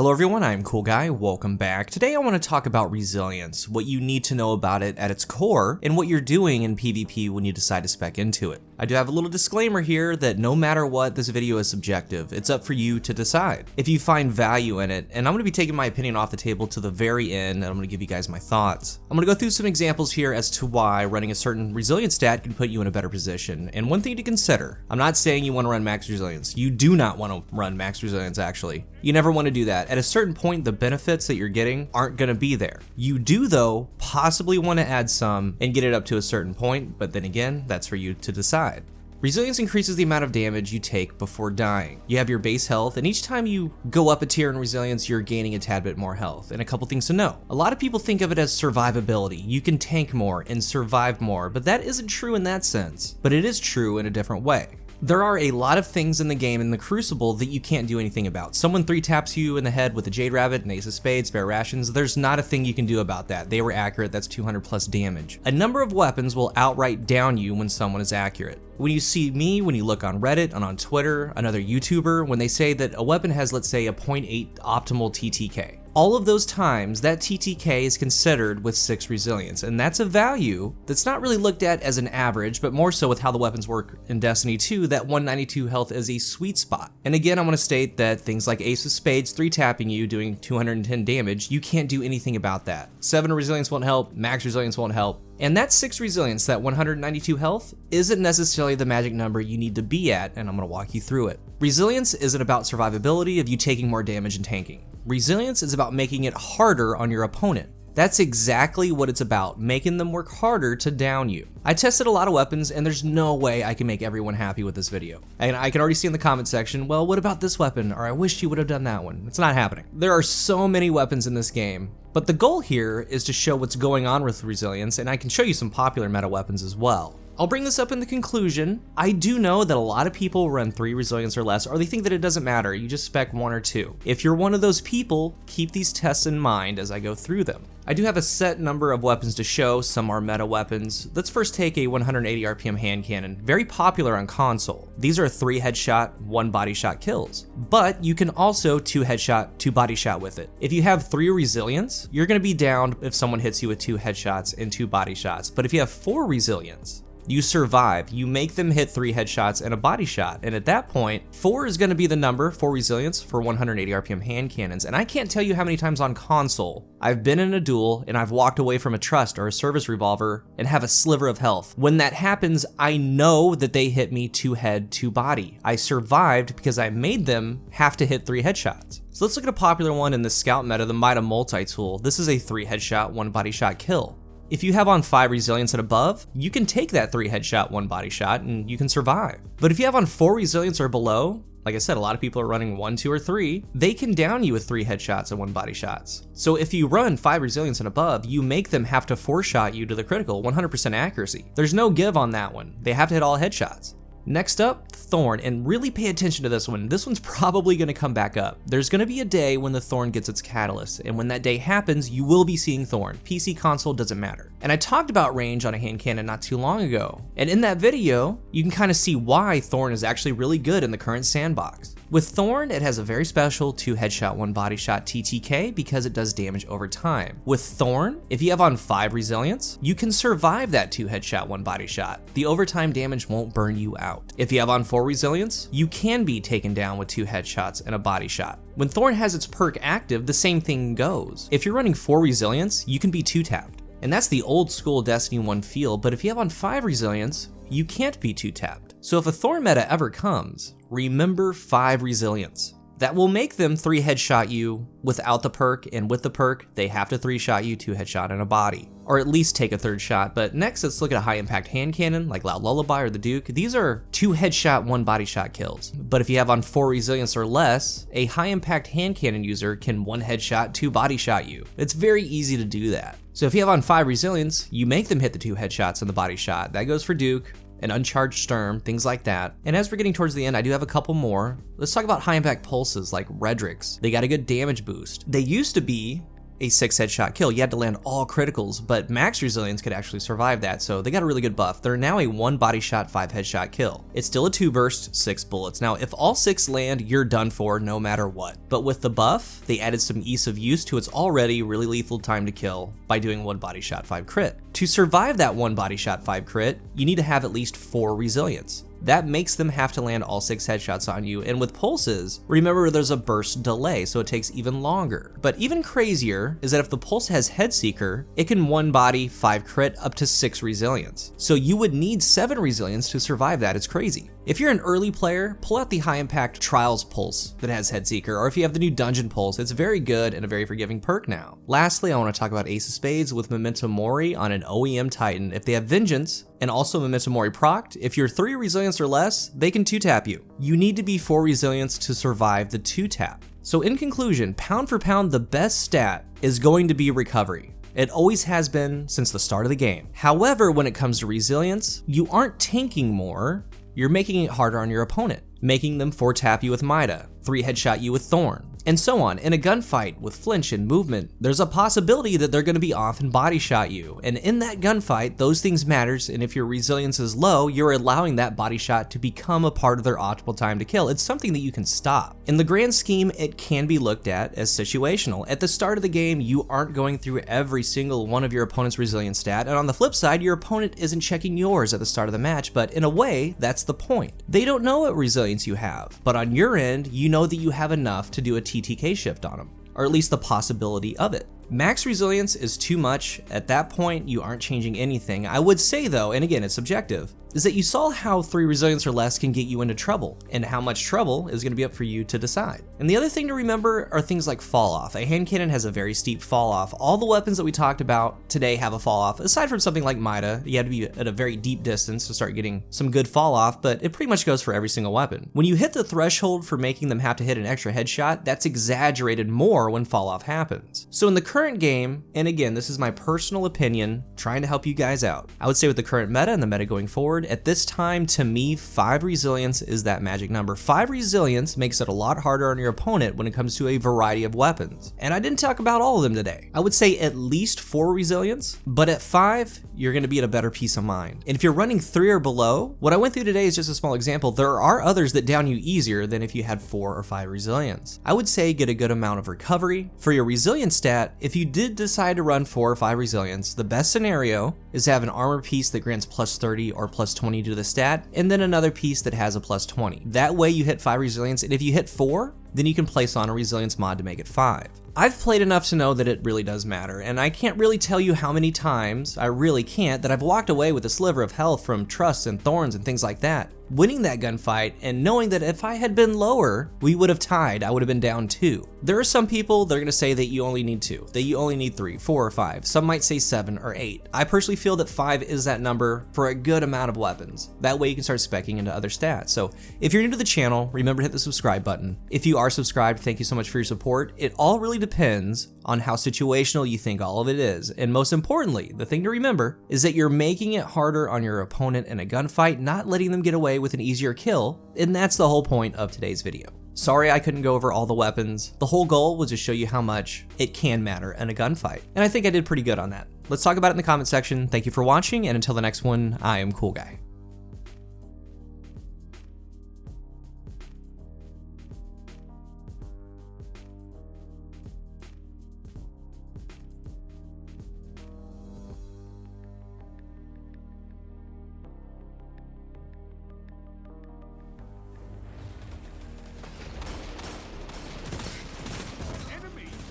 Hello everyone, I'm CoolGuy, welcome back. Today I want to talk about resilience, what you need to know about it at its core, and what you're doing in PvP when you decide to spec into it. I do have a little disclaimer here that no matter what, this video is subjective. It's up for you to decide if you find value in it, and I'm going to be taking my opinion off the table to the very end, and I'm going to give you guys my thoughts. I'm going to go through some examples here as to why running a certain resilience stat can put you in a better position. And one thing to consider, I'm not saying you want to run max resilience. You do not want to run max resilience, actually. You never want to do that. At a certain point, the benefits that you're getting aren't going to be there. You do, though, possibly want to add some and get it up to a certain point, but then again, that's for you to decide. Resilience increases the amount of damage you take before dying. You have your base health, and each time you go up a tier in resilience, you're gaining a tad bit more health. And a couple things to know. A lot of people think of it as survivability. You can tank more and survive more, but that isn't true in that sense. But it is true in a different way. There are a lot of things in the game in the Crucible that you can't do anything about. Someone 3-taps you in the head with a Jade Rabbit, an Ace of Spades, spare rations. There's not a thing you can do about that. They were accurate, that's 200 plus damage. A number of weapons will outright down you when someone is accurate. When you see me, when you look on Reddit and on Twitter, another YouTuber, when they say that a weapon has, let's say, a 0.8 optimal TTK. All of those times, that TTK is considered with 6 resilience, and that's a value that's not really looked at as an average, but more so with how the weapons work in Destiny 2, that 192 health is a sweet spot. And again, I want to state that things like Ace of Spades 3-tapping you, doing 210 damage, you can't do anything about that. 7 resilience won't help, max resilience won't help. And that 6 resilience, that 192 health, isn't necessarily the magic number you need to be at, and I'm going to walk you through it. Resilience isn't about survivability of you taking more damage and tanking. Resilience is about making it harder on your opponent. That's exactly what it's about, making them work harder to down you. I tested a lot of weapons, and there's no way I can make everyone happy with this video. And I can already see in the comment section, well, what about this weapon? Or I wish you would have done that one. It's not happening. There are so many weapons in this game, but the goal here is to show what's going on with resilience, and I can show you some popular meta weapons as well. I'll bring this up in the conclusion. I do know that a lot of people run 3 resilience or less, or they think that it doesn't matter, you just spec 1 or 2. If you're one of those people, keep these tests in mind as I go through them. I do have a set number of weapons to show, some are meta weapons. Let's first take a 180 RPM hand cannon, very popular on console. These are 3 headshot, 1 body shot kills, but you can also 2 headshot, 2 body shot with it. If you have 3 resilience, you're gonna be downed if someone hits you with 2 headshots and 2 body shots, but if you have 4 resilience, you survive. You make them hit 3 headshots and a body shot, and at that point, 4 is going to be the number for resilience for 180 RPM hand cannons. And I can't tell you how many times on console I've been in a duel and I've walked away from a trust or a service revolver and have a sliver of health. When that happens, I know that they hit me 2 head, 2 body. I survived because I made them have to hit 3 headshots. So let's look at a popular one in the scout meta, the Mida multi-tool. This is a 3 headshot, 1 body shot kill. If you have on 5 resilience and above, you can take that 3 headshot, 1 body shot, and you can survive. But if you have on 4 resilience or below, like I said, a lot of people are running 1, 2, or 3, they can down you with 3 headshots and 1 body shots. So if you run 5 resilience and above, you make them have to 4-shot you to the critical, 100% accuracy. There's no give on that one. They have to hit all headshots. Next up, Thorn, and really pay attention to this one. This one's probably going to come back up. There's going to be a day when the Thorn gets its catalyst, and when that day happens, you will be seeing Thorn. PC, console, doesn't matter. And I talked about range on a hand cannon not too long ago, and in that video, you can kind of see why Thorn is actually really good in the current sandbox. With Thorn, it has a very special 2 headshot, 1 body shot TTK because it does damage over time. With Thorn, if you have on 5 resilience, you can survive that 2 headshot, 1 body shot. The overtime damage won't burn you out. If you have on 4 resilience, you can be taken down with 2 headshots and a body shot. When Thorn has its perk active, the same thing goes. If you're running 4 resilience, you can be 2-tapped. And that's the old school Destiny 1 feel, but if you have on 5 resilience, you can't be 2-tapped. So if a Thorn meta ever comes, remember 5 resilience. That will make them 3 headshot you without the perk, and with the perk, they have to 3-shot you 2 headshot and a body. Or at least take a 3rd shot. But next, let's look at a high impact hand cannon like Loud Lullaby or the Duke. These are 2 headshot, 1 body shot kills. But if you have on 4 resilience or less, a high impact hand cannon user can 1 headshot, 2 body shot you. It's very easy to do that. So if you have on 5 resilience, you make them hit the 2 headshots and the body shot. That goes for Duke, an uncharged Sturm, things like that. And as we're getting towards the end, I do have a couple more. Let's talk about high impact pulses like Redrix. They got a good damage boost. They used to be a 6 headshot kill. You had to land all criticals, but max resilience could actually survive that, so they got a really good buff. They're now a 1 body shot, 5 headshot kill. It's still a 2 burst, 6 bullets. Now, if all 6 land, you're done for no matter what. But with the buff, they added some ease of use to its already really lethal time to kill by doing 1 body shot, 5 crit. To survive that 1 body shot, 5 crit, you need to have at least 4 resilience. That makes them have to land all 6 headshots on you, and with pulses, remember there's a burst delay, so it takes even longer. But even crazier is that if the pulse has Headseeker, it can 1 body, 5 crit, up to 6 resilience. So you would need 7 resilience to survive that. It's crazy. If you're an early player, pull out the high impact Trials pulse that has Headseeker, or if you have the new Dungeon pulse, it's very good and a very forgiving perk now. Lastly, I want to talk about Ace of Spades with Memento Mori on an OEM Titan. If they have Vengeance, and also Memento Mori procced, if you're 3 resilience or less, they can 2-tap you. You need to be 4 resilience to survive the 2-tap. So in conclusion, pound for pound, the best stat is going to be recovery. It always has been since the start of the game. However, when it comes to resilience, you aren't tanking more, you're making it harder on your opponent, making them 4-tap you with Mida, 3 headshot you with Thorn, and so on. In a gunfight with flinch and movement, there's a possibility that they're going to be off and body shot you, and in that gunfight, those things matters, and if your resilience is low, you're allowing that body shot to become a part of their optimal time to kill. It's something that you can stop. In the grand scheme, it can be looked at as situational. At the start of the game, you aren't going through every single one of your opponent's resilience stat, and on the flip side, your opponent isn't checking yours at the start of the match, but in a way, that's the point. They don't know what resilience you have, but on your end, you know that you have enough to do a TTK shift on them, or at least the possibility of it. Max resilience is too much. At that point, you aren't changing anything. I would say though, and again, it's subjective, is that you saw how 3 resilience or less can get you into trouble, and how much trouble is going to be up for you to decide. And the other thing to remember are things like fall off. A hand cannon has a very steep fall off. All the weapons that we talked about today have a fall off, aside from something like Mida. You have to be at a very deep distance to start getting some good fall off, but it pretty much goes for every single weapon. When you hit the threshold for making them have to hit an extra headshot, that's exaggerated more when fall off happens. So in the current game, and again, this is my personal opinion, trying to help you guys out, I would say with the current meta and the meta going forward, at this time, to me, 5 resilience is that magic number. 5 resilience makes it a lot harder on your opponent when it comes to a variety of weapons. And I didn't talk about all of them today. I would say at least 4 resilience, but at 5, you're gonna be at a better peace of mind. And if you're running 3 or below, what I went through today is just a small example. There are others that down you easier than if you had 4 or 5 resilience. I would say get a good amount of recovery. For your resilience stat, if you did decide to run 4 or 5 resilience, the best scenario is to have an armor piece that grants plus 30 or plus 20 to the stat, and then another piece that has a plus 20. That way you hit 5 resilience, and if you hit 4, then you can place on a resilience mod to make it 5. I've played enough to know that it really does matter, and I can't really tell you how many times, I really can't, that I've walked away with a sliver of health from trusts and thorns and things like that, winning that gunfight and knowing that if I had been lower, we would have tied, I would have been down 2. There are some people, they're gonna say that you only need 2, that you only need 3, 4, or 5. Some might say 7 or 8. I personally feel that 5 is that number for a good amount of weapons. That way you can start speccing into other stats. So if you're new to the channel, remember to hit the subscribe button. If you are subscribed, thank you so much for your support. It all really depends on how situational you think all of it is. And most importantly, the thing to remember is that you're making it harder on your opponent in a gunfight, not letting them get away with an easier kill. And that's the whole point of today's video. Sorry I couldn't go over all the weapons. The whole goal was to show you how much it can matter in a gunfight. And I think I did pretty good on that. Let's talk about it in the comment section. Thank you for watching, and until the next one, I am CoolGuy.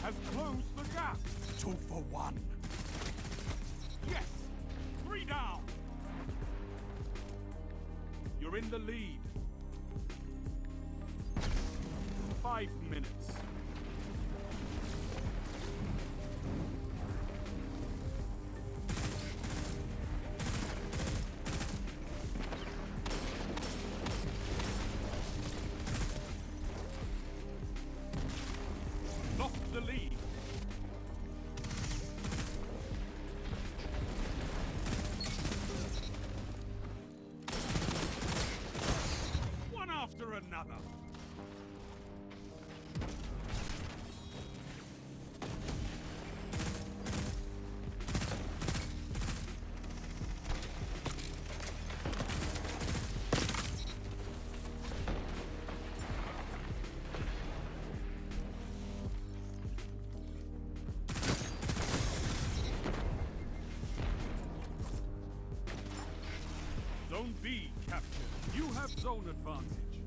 Has closed the gap. 2 for 1. Yes! 3 down. You're in the lead. 5 minutes. Lost the lead. One after another. Zone B captured. You have zone advantage.